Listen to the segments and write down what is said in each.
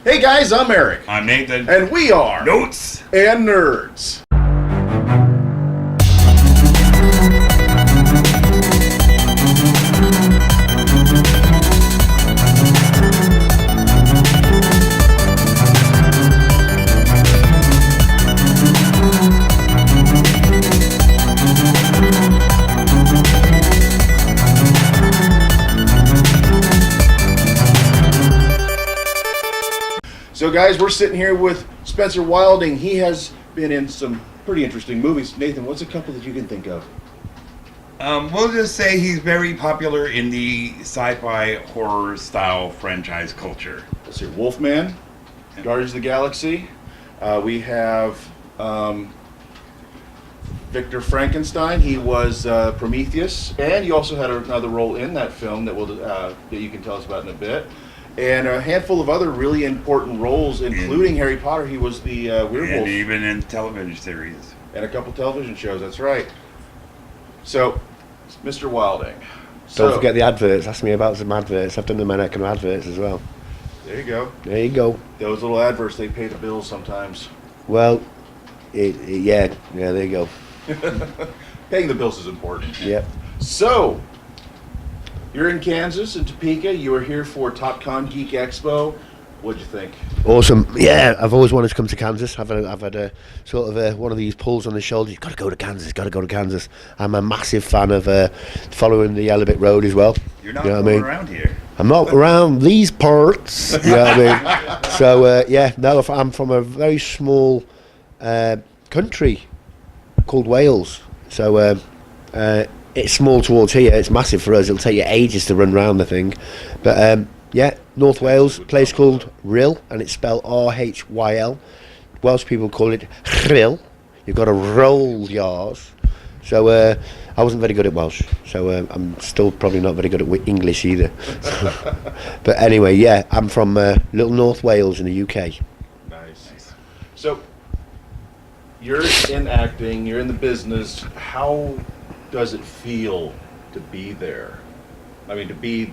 Hey guys, I'm Eric. I'm Nathan. And we are Notes and Nerds. So guys, we're sitting here with Spencer Wilding. He has been in some pretty interesting movies. Nathan, what's a couple that you can think of? We'll just say he's very popular in the sci-fi horror style franchise culture. Let's see, Wolfman, Guardians of the Galaxy. We have Victor Frankenstein. He was Prometheus, and he also had another role in that film that you can tell us about in a bit. And a handful of other really important roles, including Harry Potter. He was the werewolf. And even in television series. And a couple television shows, that's right. So, Mr. Wilding. Don't forget the adverts. Ask me about some adverts. I've done the American adverts as well. There you go. There you go. Those little adverts, they pay the bills sometimes. Well, yeah, there you go. Paying the bills is important. Yep. So, you're in Kansas, in Topeka. You were here for TopCon Geek Expo. What'd you think? Awesome. Yeah, I've always wanted to come to Kansas. I've had a sort of one of these pulls on the shoulder. You've got to go to Kansas. Got to go to Kansas. I'm a massive fan of following the Yellow Brick Road as well. You're not around here. I'm not around these parts. You know what I mean? So no, I'm from a very small country called Wales. So it's small towards here. It's massive for us. It'll take you ages to run around the thing, but. North Wales, place called Rhyl, and it's spelled R-H-Y-L. Welsh people call it Rhyl. You've got to roll yours. So I wasn't very good at Welsh, so I'm still probably not very good at English either. But anyway, yeah, I'm from little North Wales in the UK. Nice. So you're in acting, you're in the business. How does it feel to be there? I mean, to be,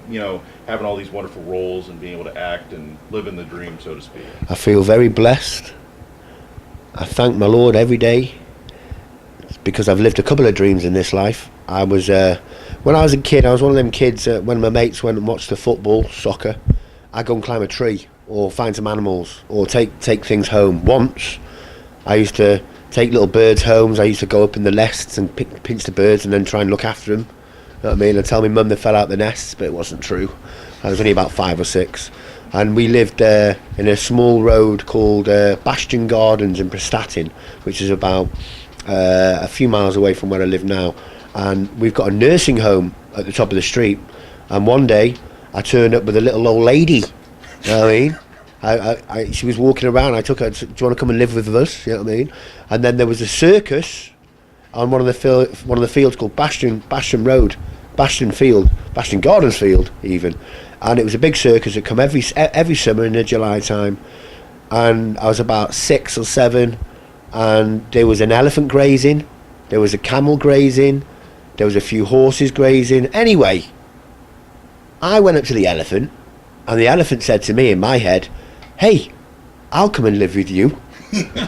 having all these wonderful roles and being able to act and live in the dream, so to speak. I feel very blessed. I thank my Lord every day because I've lived a couple of dreams in this life. I was, when I was a kid, I was one of them kids, when my mates went and watched the football, soccer, I'd go and climb a tree or find some animals or take things home. Once, I used to take little birds home. I used to go up in the nests and pinch the birds and then try and look after them. You know what I mean? I'd tell my mum they fell out the nests, but it wasn't true. I was only about 5 or 6. And we lived in a small road called Bastion Gardens in Prestatyn, which is about a few miles away from where I live now. And we've got a nursing home at the top of the street. And one day, I turned up with a little old lady. You know what I mean? She was walking around. I took her, do you want to come and live with us? You know what I mean? And then there was a circus on one of the fields called Bastion Road, Bastion Gardens Field even, and it was a big circus that come every summer in the July time, and I was about 6 or 7, and there was an elephant grazing, there was a camel grazing, there was a few horses grazing. Anyway, I went up to the elephant, and the elephant said to me in my head, "Hey, I'll come and live with you."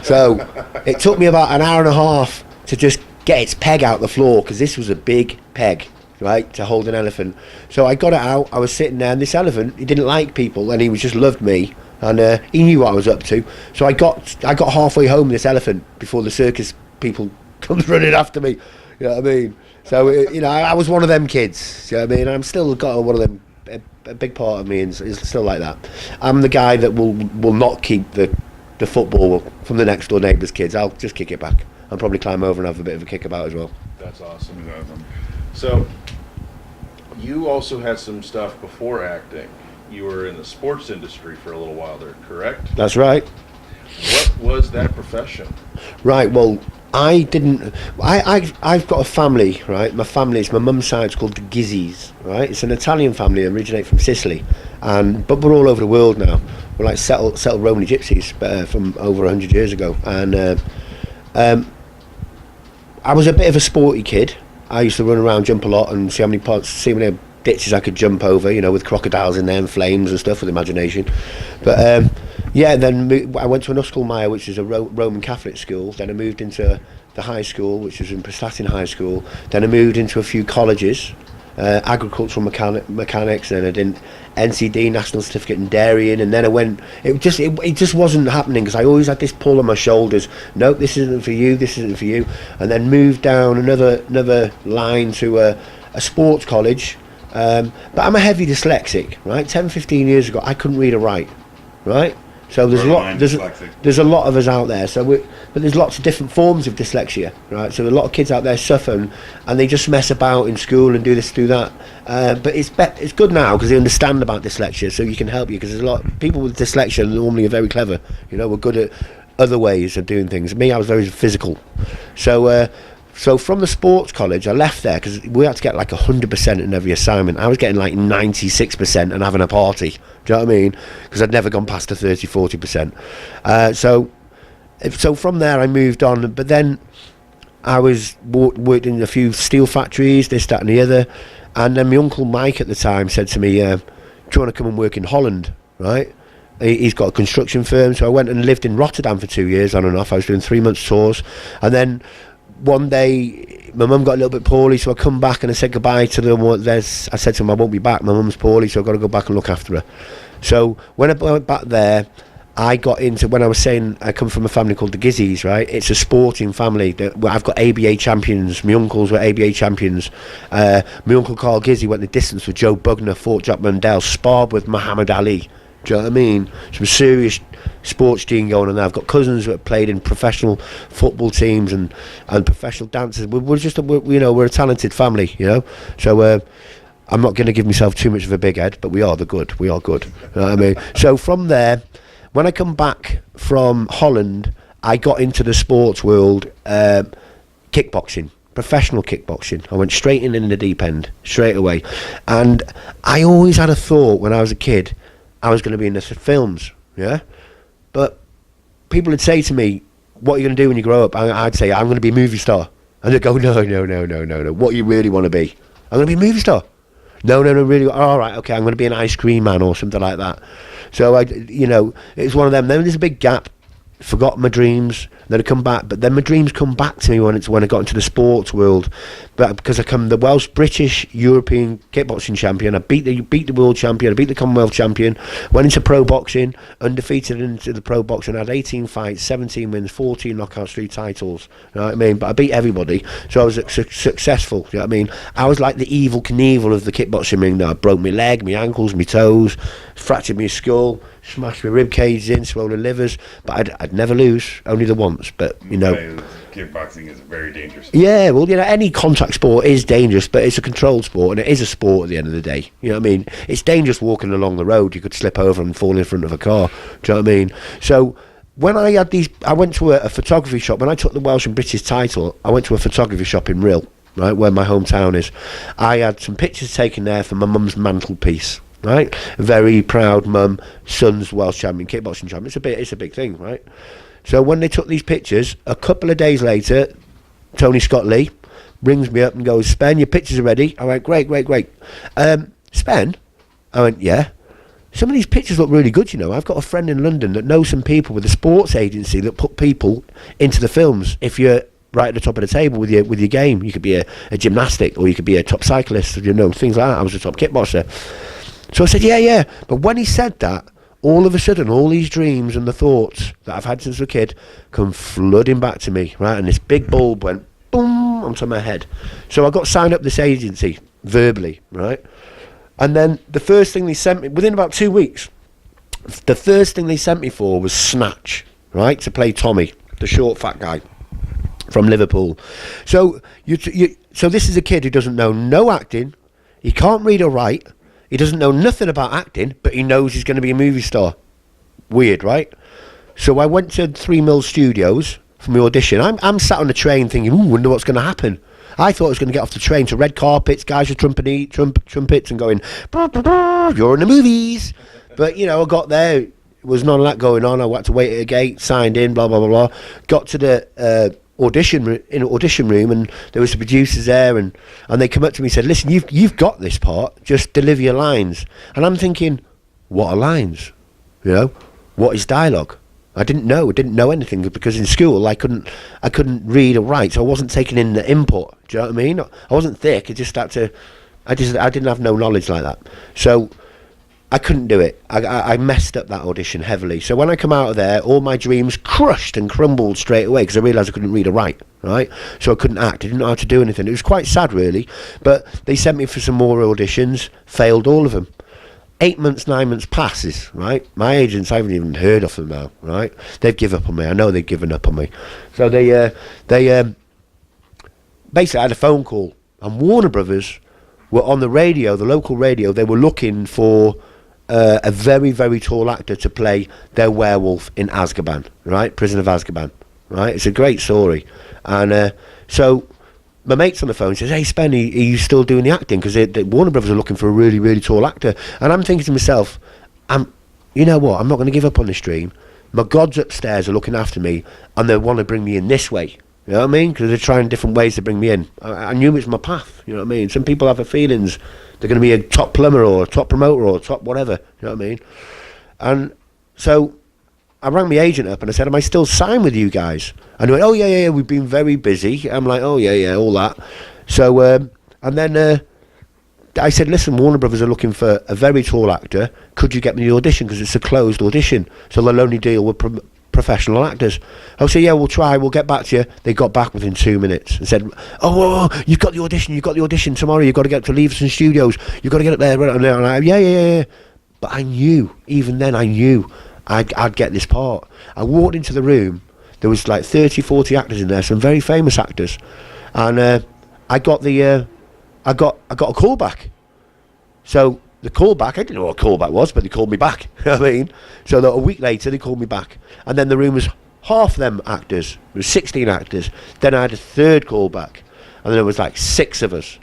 So it took me about an hour and a half to just get its peg out the floor, because this was a big peg, right, to hold an elephant. So I got it out, I was sitting there, and this elephant, he didn't like people, and he just loved me, and he knew what I was up to. So I got halfway home with this elephant before the circus people come running after me. You know what I mean? So I was one of them kids. You know what I mean? I'm still got one of them. A big part of me is still like that. I'm the guy that will not keep the football from the next door neighbour's kids. I'll just kick it back. I'll probably climb over and have a bit of a kickabout as well. That's awesome. So, you also had some stuff before acting. You were in the sports industry for a little while there, correct? That's right. What was that profession? Right, well, I've got a family, right? My mum's side's called the Gizzies, right? It's an Italian family, originate from Sicily, but we're all over the world now. We're like settled Romany gypsies, but from over 100 years ago. And I was a bit of a sporty kid. I used to run around, jump a lot, and see how many ditches I could jump over, with crocodiles in there and flames and stuff with imagination. But Yeah, then I went to an Uskelmeyer, which is a Roman Catholic school. Then I moved into the high school, which was in Prestatyn High School. Then I moved into a few colleges, agricultural mechanics, and I did NCD, National Certificate in Dairying, and then I went. It just wasn't happening because I always had this pull on my shoulders. Nope, this isn't for you. This isn't for you. And then moved down another line to a sports college. But I'm a heavy dyslexic, right? 10, 15 years ago, I couldn't read or write, right? So there's there's a lot of us out there. But there's lots of different forms of dyslexia, right? So a lot of kids out there suffer, and they just mess about in school and do this, do that. But it's good now because they understand about dyslexia, so you can help you. Because there's a lot of people with dyslexia normally are very clever. We're good at other ways of doing things. Me, I was very physical. So from the sports college, I left there because we had to get like 100% in every assignment. I was getting like 96% and having a party. Do you know what I mean? Because I'd never gone past the 30, 40%. So from there I moved on. But then I worked in a few steel factories, this, that and the other. And then my uncle Mike at the time said to me, do you want to come and work in Holland, right? He's got a construction firm. So I went and lived in Rotterdam for 2 years on and off. I was doing 3 months tours. And then one day my mum got a little bit poorly, so I come back and I said goodbye to them. I said to them I won't be back, my mum's poorly, so I've got to go back and look after her. So when I went back there, I got into, when I was saying I come from a family called the Gizzies, right? It's a sporting family. I've got ABA champions. My uncles were ABA champions. My uncle Carl Gizzy went the distance with Joe Bugner, fought Jack Mundell, sparred with Muhammad Ali. Do you know what I mean? Some serious sports gene going on there. I've got cousins that have played in professional football teams and professional dancers. We're a talented family, So I'm not going to give myself too much of a big head, but we are good. You know what I mean? So from there, when I come back from Holland, I got into the sports world, kickboxing. Professional kickboxing. I went straight in the deep end, straight away. And I always had a thought when I was a kid, I was going to be in the films, yeah? But people would say to me, what are you going to do when you grow up? I'd say, I'm going to be a movie star. And they'd go, no. What do you really want to be? I'm going to be a movie star. No, really. All right, okay, I'm going to be an ice cream man or something like that. So, it's one of them. Then there's a big gap. Forgot my dreams. Then I come back, but then my dreams come back to me when I got into the sports world. But because I come the Welsh, British, European kickboxing champion, I beat the world champion, I beat the Commonwealth champion, went into pro boxing, undefeated into the pro boxing. I had 18 fights, 17 wins, 14 knockouts, 3 titles. You know what I mean? But I beat everybody, so I was successful. You know what I mean? I was like the evil Knievel of the kickboxing ring. Now I broke my leg, my ankles, my toes, fractured my skull, smashed my rib cages in, swollen livers, but I'd never lose, only the once. But kickboxing is very dangerous. Yeah, well, any contact sport is dangerous, but it's a controlled sport, and it is a sport at the end of the day. You know what I mean? It's dangerous walking along the road. You could slip over and fall in front of a car. Do you know what I mean? So when I had I went to a photography shop. When I took the Welsh and British title, I went to a photography shop in Rhyl, right, where my hometown is. I had some pictures taken there for my mum's mantelpiece. Right, very proud mum, son's Welsh champion, kickboxing champion. It's a big thing, right? So when they took these pictures, a couple of days later, Tony Scott Lee rings me up and goes, "Spen, your pictures are ready." I went, "Great. Spen?" I went, "Yeah. Some of these pictures look really good, I've got a friend in London that knows some people with a sports agency that put people into the films. If you're right at the top of the table with your game, you could be a gymnastic, or you could be a top cyclist, things like that. I was a top kickboxer." So I said, yeah. But when he said that, all of a sudden, all these dreams and the thoughts that I've had since a kid come flooding back to me, right? And this big bulb went boom onto my head. So I got signed up this agency, verbally, right? And then the first thing they sent me, within about 2 weeks, the first thing they sent me for was Snatch, right? To play Tommy, the short, fat guy from Liverpool. So so this is a kid who doesn't know no acting, he can't read or write, he doesn't know nothing about acting, but he knows he's going to be a movie star. Weird, right? So I went to 3 Mills Studios for my audition. I'm sat on the train thinking, wonder what's going to happen. I thought I was going to get off the train to red carpets, guys with trumpets and going, "Bah, bah, bah, you're in the movies." But, I got there, there was none of that going on. I had to wait at a gate, signed in, blah, blah, blah, blah. Got to the audition room, and there was the producers there, and they come up to me and said, "Listen, you've got this part, just deliver your lines." And I'm thinking, what are lines? what is dialogue? I didn't know anything, because in school I couldn't read or write, so I wasn't taking in the input. Do you know what I mean? I wasn't thick. I didn't have no knowledge like that, so I couldn't do it. I messed up that audition heavily. So when I come out of there, all my dreams crushed and crumbled straight away, because I realised I couldn't read or write, right? So I couldn't act. I didn't know how to do anything. It was quite sad, really. But they sent me for some more auditions, failed all of them. 8 months, 9 months passes, right? My agents, I haven't even heard of them now, right? They've given up on me. I know they've given up on me. So they basically had a phone call, and Warner Brothers were on the radio, the local radio. They were looking for a very, very tall actor to play their werewolf in Azkaban, right? Prison of Azkaban, right? It's a great story. And so my mate's on the phone, says, "Hey, Spen, are you still doing the acting? Because Warner Brothers are looking for a really, really tall actor." And I'm thinking to myself, you know what? I'm not going to give up on this dream. My gods upstairs are looking after me, and they want to bring me in this way. You know what I mean? Because they're trying different ways to bring me in. I knew it was my path. You know what I mean? Some people have a feelings they're going to be a top plumber or a top promoter or a top whatever. You know what I mean? And so I rang my agent up and I said, "Am I still signed with you guys?" And he went, "Oh, yeah, we've been very busy." I'm like, "Oh, yeah, all that." So, and then I said, "Listen, Warner Brothers are looking for a very tall actor. Could you get me the audition? Because it's a closed audition. So they'll only deal with professional actors." I said, "Yeah, we'll try. We'll get back to you." They got back within 2 minutes and said, "Oh, you've got the audition tomorrow. You've got to get to Leverson Studios. You've got to get up there." And I, yeah. But I knew, even then I knew I'd get this part. I walked into the room. There was like 30, 40 actors in there, some very famous actors. And I got I got a call back. So the call back, I didn't know what a call back was, but they called me back. You know what I mean? So that a week later they called me back. And then the room was half them actors. There was 16 actors. Then I had a third call back. And then there was like 6 of us.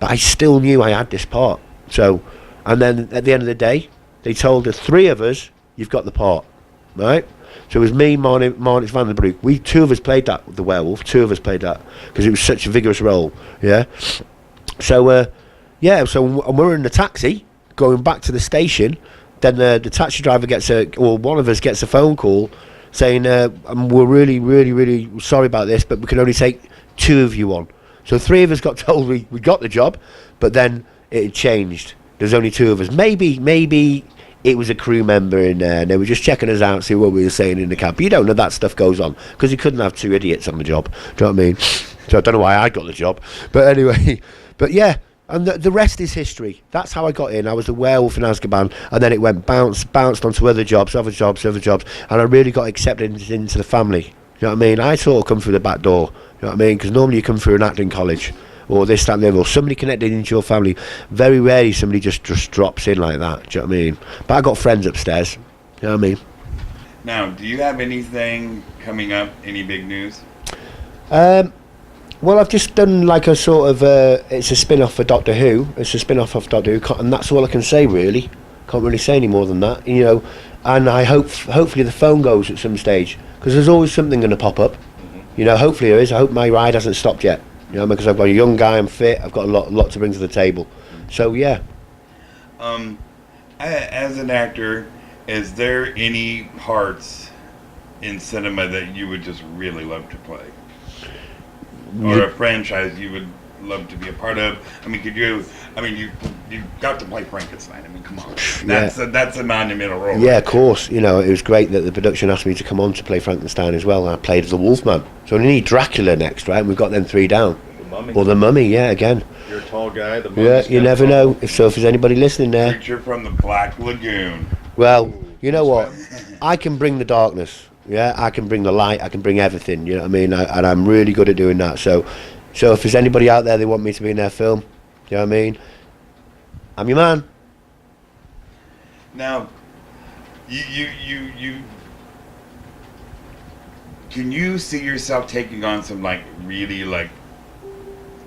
But I still knew I had this part. So, and then at the end of the day, they told the 3 of us, "You've got the part." Right? So it was me, Marnix van den Broek. 2 of us played that, the werewolf. 2 of us played that. Because it was such a vigorous role. Yeah? So, so we're in the taxi, going back to the station. Then the taxi driver one of us gets a phone call saying, "We're really, really, really sorry about this, but we can only take 2 of you on." So 3 of us got told we got the job, but then it had changed. There's only 2 of us. Maybe it was a crew member in there, and they were just checking us out, see what we were saying in the cab. But you don't know that stuff goes on, because you couldn't have 2 idiots on the job. Do you know what I mean? So I don't know why I got the job. But anyway, but yeah. And the rest is history. That's how I got in. I was the werewolf in Azkaban, and then it went bounced onto other jobs, and I really got accepted into the family. You know what I mean? I sort of come through the back door. You know what I mean? Because normally you come through an acting college, or this, that, and the other, or somebody connected into your family. Very rarely somebody just drops in like that. Do you know what I mean? But I got friends upstairs. You know what I mean? Now, do you have anything coming up? Any big news? Well, I've just done like a sort of it's a spin-off for Doctor Who. It's a spin-off of Doctor Who, and that's all I can say really. Can't really say any more than that, you know. And I hopefully the phone goes at some stage, because there's always something going to pop up. You know, hopefully there is. I hope my ride hasn't stopped yet. You know, because I've got a young guy, I'm fit, I've got a lot to bring to the table. So yeah. As an actor, is there any parts in cinema that you would just really love to play? Or a franchise you would love to be a part of? I mean, you got to play Frankenstein. I mean, come on. That's a monumental role. Yeah, of course. You know, it was great that the production asked me to come on to play Frankenstein as well. I played the Wolfman. So we need Dracula next, right? And we've got them 3 down. The Mummy. Or the Mummy, yeah, again. You're a tall guy. The Mummy's Yeah, you never know. If there's anybody listening there. Creature from the Black Lagoon. Well, you know what? I can bring the darkness. Yeah, I can bring the light. I can bring everything. You know what I mean? And I'm really good at doing that. So if there's anybody out there they want me to be in their film, you know what I mean? I'm your man. Now, can you see yourself taking on some like really like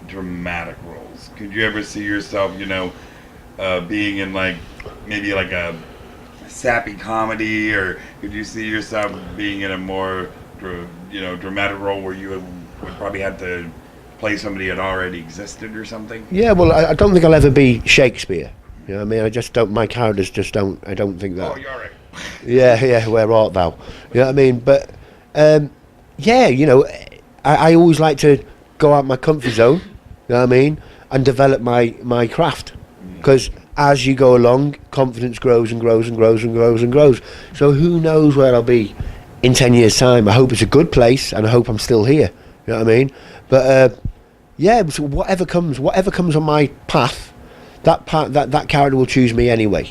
dramatic roles? Could you ever see yourself, being in like maybe like a sappy comedy, or could you see yourself being in a more dramatic role where you would probably have to play somebody that already existed or something? Yeah, well, I don't think I'll ever be Shakespeare. You know what I mean? I just don't. My characters just don't. I don't think that. Oh, you're right. Yeah, where art thou? You know what I mean? But yeah, you know, I always like to go out my comfort zone, you know what I mean, and develop my craft. Because as you go along, confidence grows and grows and grows and grows and grows. So who knows where I'll be in 10 years' time? I hope it's a good place, and I hope I'm still here. You know what I mean? But yeah, so whatever comes on my path, that character will choose me anyway.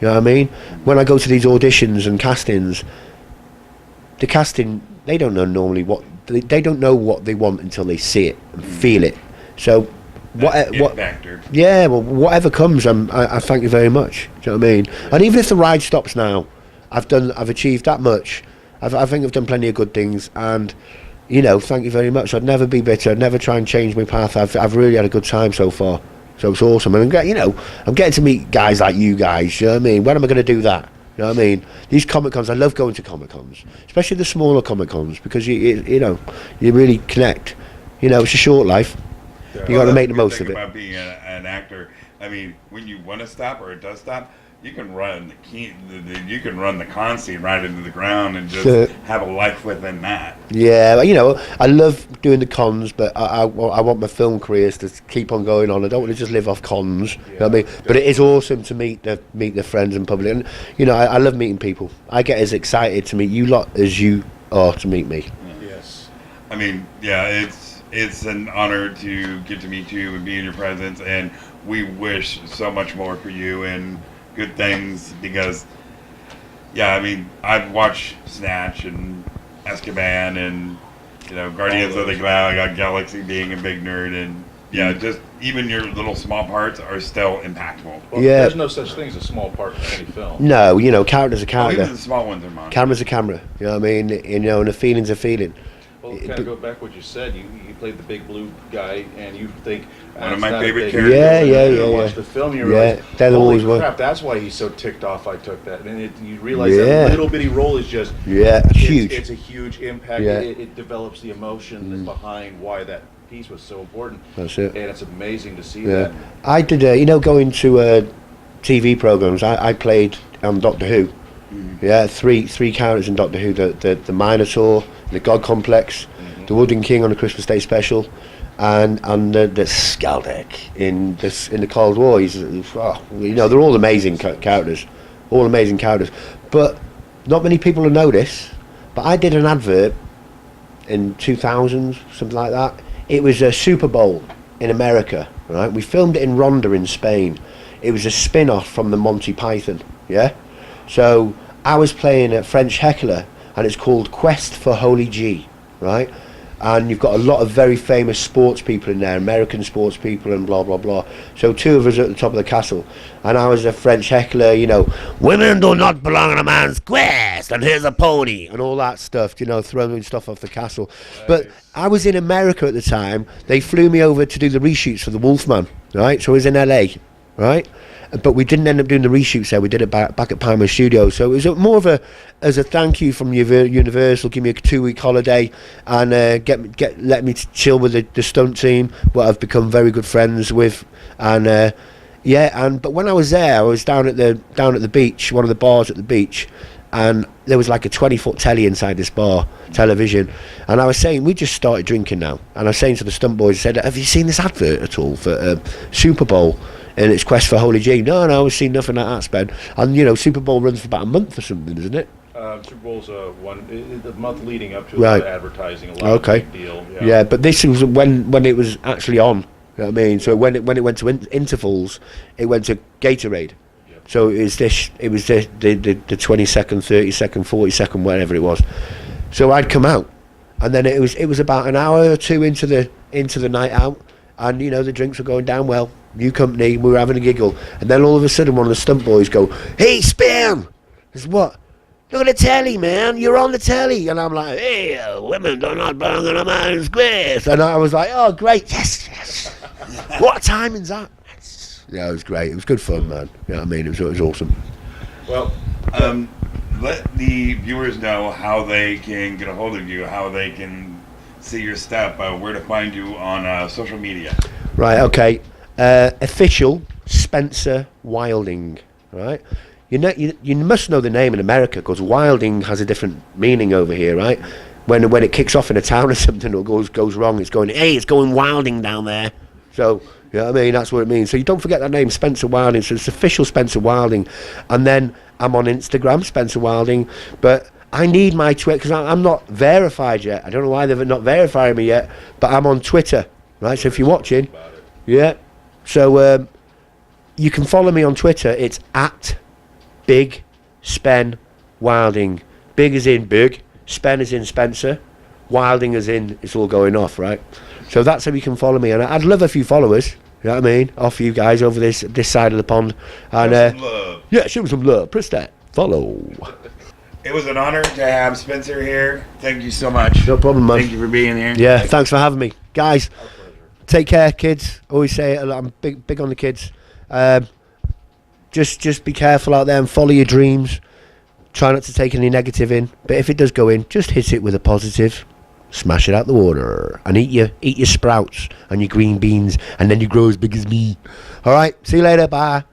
You know what I mean? When I go to these auditions and castings, the casting, they don't know normally they don't know what they want until they see it and feel it. So what factor. yeah, well, whatever comes, I thank you very much. Do you know what I mean? And even if the ride stops now, I've achieved that much. I think I've done plenty of good things, and you know, thank you very much. I'd never be bitter. I'd never try and change my path. I've really had a good time so far. So it's awesome. And you know, I'm getting to meet guys like you guys. You know what I mean? When am I going to do that? You know what I mean? These Comic Cons, I love going to Comic Cons, especially the smaller Comic Cons, because you know, you really connect. You know, it's a short life. Yeah. You got to make the most of it. About being an actor, I mean, when you want to stop or it does stop, you can run you can run the con scene right into the ground and just have a life within that. Yeah, you know, I love doing the cons, but I want my film careers to keep on going on. I don't want to just live off cons. You know what I mean? But it is awesome to meet the friends in public, and you know, I love meeting people. I get as excited to meet you lot as you are to meet me. Yes. I mean, yeah, it's an honor to get to meet you and be in your presence, and we wish so much more for you and good things, because yeah, I mean, I've watched Snatch and Azkaban and, you know, Guardians of the Galaxy, being a big nerd, and yeah, just even your little small parts are still impactful. Well, Yeah. there's no such thing as a small part in any film. No, you know, character's a Oh, character. even the small ones are mine. Camera's a camera. You know what I mean? You know, and a feeling's a feeling. Well, kind of go back to what you said. You played the big blue guy, and you think One of "That's my not a favorite big characters." Yeah, deal." yeah, And yeah, you yeah. watch the film, you Yeah, realize, that always holy was. crap, that's why he's so ticked off. I took that, and you realize Yeah. that little bitty role is just Huge. It's a huge impact. Yeah. It develops the emotion behind why that piece was so important. That's it. And it's amazing to see Yeah, that. I did. You know, going to TV programs. I played Doctor Who. Yeah, three characters in Doctor Who: the Minotaur, the God Complex, the Wooden King on the Christmas Day special, and the Skaldek in the Cold War. You know, they're all amazing characters, all amazing characters. But not many people will know this. But I did an advert in 2000, something like that. It was a Super Bowl in America, right? We filmed it in Ronda in Spain. It was a spin-off from the Monty Python, yeah? So I was playing a French heckler, and it's called Quest for Holy G, right? And you've got a lot of very famous sports people in there, American sports people and blah, blah, blah. So two of us at the top of the castle, and I was a French heckler, you know, women do not belong in a man's quest, and here's a pony, and all that stuff, you know, throwing stuff off the castle. But I was in America at the time. They flew me over to do the reshoots for The Wolfman, right? So I was in LA, right? But we didn't end up doing the reshoots there. We did it back at Palmer Studios. So it was more of as a thank you from Universal, give me a 2-week holiday and let me chill with the stunt team, what I've become very good friends with, and but when I was there, I was down at the beach, one of the bars at the beach, and there was like a 20-foot telly inside this bar, television, and I was saying, we just started drinking now, and I was saying to the stunt boys, I said, have you seen this advert at all for Super Bowl? And it's Quest for Holy G. No, I've seen nothing like that, Spen. And you know, Super Bowl runs for about a month or something, isn't it? Super Bowl's the month leading up to Right. advertising. A lot Okay. of big deal. Yeah, but this was when it was actually on. You know what I mean? So when it went to intervals, it went to Gatorade. Yep. So it was the 20-second, 30-second, 40-second, whatever it was. So I'd come out, and then it was about an hour or two into the night out, and you know, the drinks were going down well. New company, we were having a giggle, and then all of a sudden one of the stunt boys go, "Hey, Spam!" I said, "What?" "Look at the telly, man, you're on the telly." And I'm like, "Hey, women do not belong in a man's quest." And I was like, "Oh, great, yes. What timing's that?" Yeah, it was great. It was good fun, man. You know what I mean? It was awesome. Well, let the viewers know how they can get a hold of you, how they can see your stuff, where to find you on social media. Right, okay. Official Spencer Wilding, right? you must know the name in America, because wilding has a different meaning over here, right? When it kicks off in a town or something, or goes wrong, it's going, hey, it's going wilding down there. So, you know what I mean? That's what it means. So you don't forget that name, Spencer Wilding. So it's official Spencer Wilding. And then I'm on Instagram, Spencer Wilding. But I need my Twitter, because I'm not verified yet. I don't know why they've not verified me yet, but I'm on Twitter, right? So if you're watching, yeah. So you can follow me on Twitter. It's at Big Spen Wilding. Big as in big. Spen as in Spencer, Wilding as in it's all going off, right? So that's how you can follow me, and I'd love a few followers. You know what I mean? Off you guys over this side of the pond, and Show some love. yeah, show me some love. Press that follow. It was an honor to have Spencer here. Thank you so much. No problem, man. Thank you for being here. Yeah, thanks for having me, guys. Take care, kids. Always say it. I'm big on the kids. Just be careful out there and follow your dreams. Try not to take any negative in, but if it does go in, just hit it with a positive. Smash it out the water and eat your sprouts and your green beans, and then you grow as big as me. All right, see you later. Bye.